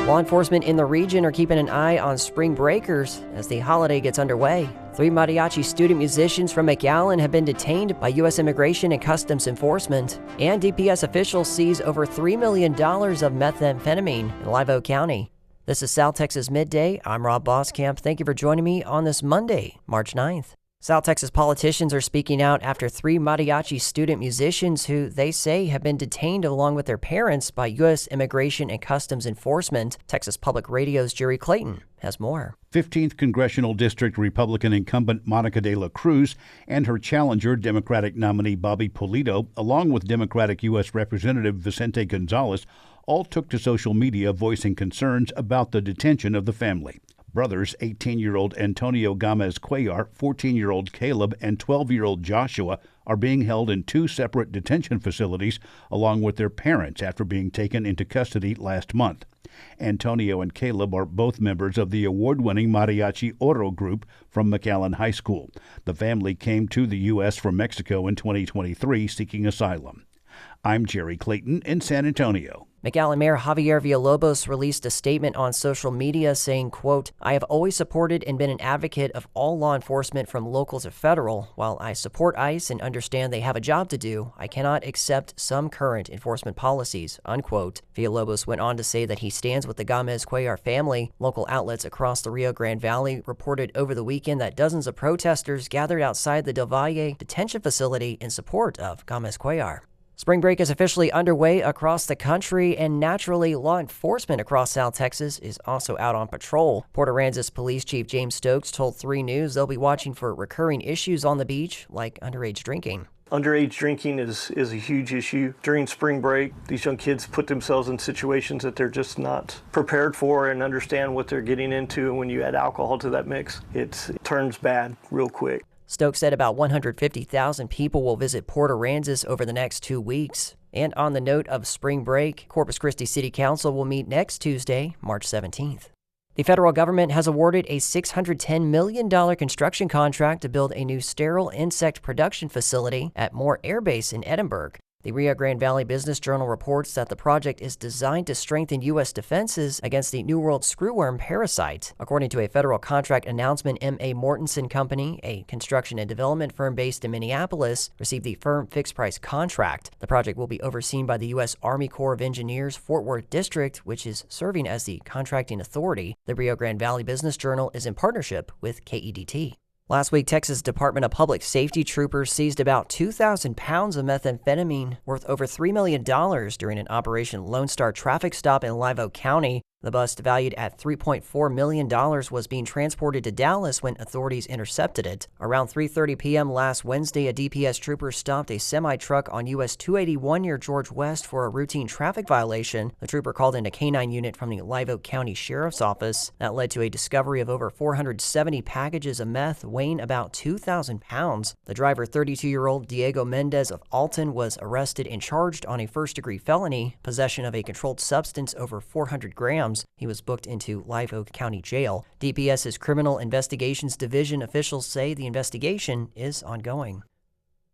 Law enforcement in the region are keeping an eye on spring breakers as the holiday gets underway. 3 Mariachi student musicians from McAllen have been detained by U.S. Immigration and Customs Enforcement, and DPS officials seize over $3 million of methamphetamine in Live Oak County. This is South Texas Midday. I'm Rob Boskamp. Thank you for joining me on this Monday, March 9th. South Texas politicians are speaking out after 3 Mariachi student musicians who they say have been detained along with their parents by U.S. Immigration and Customs Enforcement. Texas Public Radio's Jerry Clayton has more. 15th Congressional District Republican incumbent Monica de la Cruz and her challenger, Democratic nominee Bobby Pulido, along with Democratic U.S. Representative Vicente Gonzalez, all took to social media voicing concerns about the detention of the family. Brothers 18-year-old Antonio Gomez Cuellar, 14-year-old Caleb, and 12-year-old Joshua are being held in 2 separate detention facilities along with their parents after being taken into custody last month. Antonio and Caleb are both members of the award-winning Mariachi Oro group from McAllen High School. The family came to the U.S. from Mexico in 2023 seeking asylum. I'm Jerry Clayton in San Antonio. McAllen Mayor Javier Villalobos released a statement on social media saying, quote, "I have always supported and been an advocate of all law enforcement from local to federal. While I support ICE and understand they have a job to do, I cannot accept some current enforcement policies," unquote. Villalobos went on to say that he stands with the Gomez Cuellar family. Local outlets across the Rio Grande Valley reported over the weekend that dozens of protesters gathered outside the Del Valle detention facility in support of Gomez Cuellar. Spring break is officially underway across the country, and naturally, law enforcement across South Texas is also out on patrol. Port Aransas Police Chief James Stokes told 3 News they'll be watching for recurring issues on the beach, like underage drinking. Underage drinking is a huge issue during spring break. These young kids put themselves in situations that they're just not prepared for and understand what they're getting into, and when you add alcohol to that mix, it turns bad real quick. Stokes said about 150,000 people will visit Port Aransas over the next 2 weeks. And on the note of spring break, Corpus Christi City Council will meet next Tuesday, March 17th. The federal government has awarded a $610 million construction contract to build a new sterile insect production facility at Moore Air Base in Edinburg. The Rio Grande Valley Business Journal reports that the project is designed to strengthen U.S. defenses against the New World screwworm parasite. According to a federal contract announcement, M.A. Mortensen Company, a construction and development firm based in Minneapolis, received the firm fixed-price contract. The project will be overseen by the U.S. Army Corps of Engineers Fort Worth District, which is serving as the contracting authority. The Rio Grande Valley Business Journal is in partnership with KEDT. Last week, Texas Department of Public Safety troopers seized about 2,000 pounds of methamphetamine worth over $3 million during an Operation Lone Star traffic stop in Live Oak County. The bust, valued at $3.4 million, was being transported to Dallas when authorities intercepted it. Around 3:30 p.m. last Wednesday, a DPS trooper stopped a semi-truck on US 281 near George West for a routine traffic violation. The trooper called in a canine unit from the Live Oak County Sheriff's Office. That led to a discovery of over 470 packages of meth weighing about 2,000 pounds. The driver, 32-year-old Diego Mendez of Alton, was arrested and charged on a first-degree felony, possession of a controlled substance over 400 grams. He was booked into Live Oak County Jail. DPS's Criminal Investigations Division officials say the investigation is ongoing.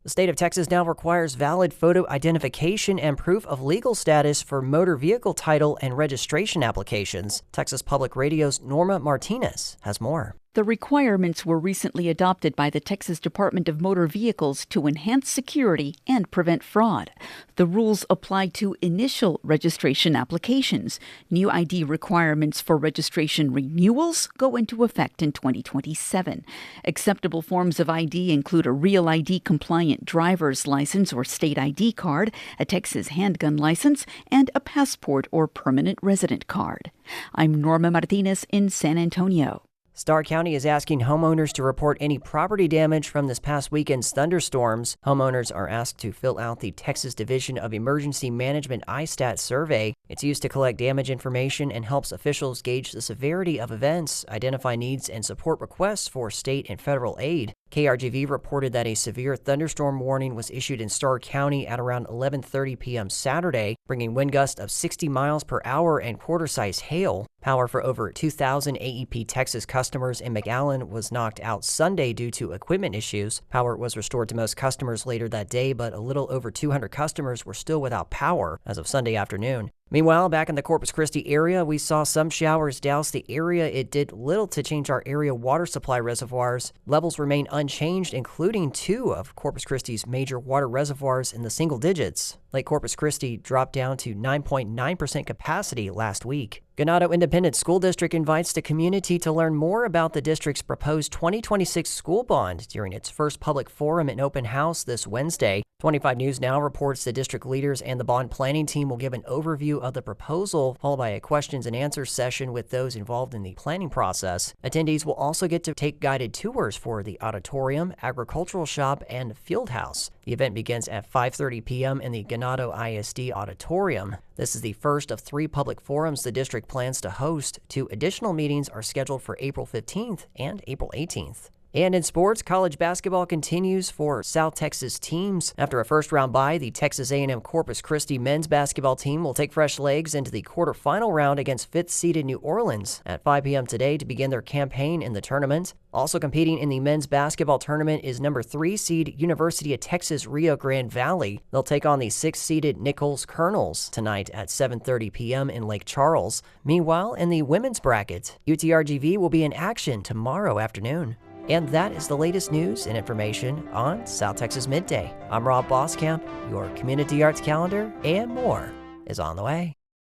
The state of Texas now requires valid photo identification and proof of legal status for motor vehicle title and registration applications. Texas Public Radio's Norma Martinez has more. The requirements were recently adopted by the Texas Department of Motor Vehicles to enhance security and prevent fraud. The rules apply to initial registration applications. New ID requirements for registration renewals go into effect in 2027. Acceptable forms of ID include a Real ID compliant driver's license or state ID card, a Texas handgun license, and a passport or permanent resident card. I'm Norma Martinez in San Antonio. Starr County is asking homeowners to report any property damage from this past weekend's thunderstorms. Homeowners are asked to fill out the Texas Division of Emergency Management ISTAT survey. It's used to collect damage information and helps officials gauge the severity of events, identify needs, and support requests for state and federal aid. KRGV reported that a severe thunderstorm warning was issued in Starr County at around 11:30 p.m. Saturday, bringing wind gusts of 60 miles per hour and quarter-size hail. Power for over 2,000 AEP Texas customers in McAllen was knocked out Sunday due to equipment issues. Power was restored to most customers later that day, but a little over 200 customers were still without power as of Sunday afternoon. Meanwhile, back in the Corpus Christi area, we saw some showers douse the area. It did little to change our area water supply reservoirs. Levels remain unchanged, including 2 of Corpus Christi's major water reservoirs in the single digits. Lake Corpus Christi dropped down to 9.9% capacity last week. Ganado Independent School District invites the community to learn more about the district's proposed 2026 school bond during its first public forum and open house this Wednesday. 25 News Now reports the district leaders and the bond planning team will give an overview of the proposal, followed by a questions and answers session with those involved in the planning process. Attendees will also get to take guided tours for the auditorium, agricultural shop, and field house. The event begins at 5:30 p.m. in the Ganado ISD auditorium. This is the first of 3 public forums the district plans to host. 2 additional meetings are scheduled for April 15th and April 18th. And in sports, college basketball continues for South Texas teams. After a first-round bye, the Texas A&M Corpus Christi men's basketball team will take fresh legs into the quarterfinal round against 5th-seeded New Orleans at 5 p.m. today to begin their campaign in the tournament. Also competing in the men's basketball tournament is number 3 seed University of Texas Rio Grande Valley. They'll take on the 6th-seeded Nichols Colonels tonight at 7:30 p.m. in Lake Charles. Meanwhile, in the women's bracket, UTRGV will be in action tomorrow afternoon. And that is the latest news and information on South Texas Midday. I'm Rob Boskamp. Your community arts calendar and more is on the way.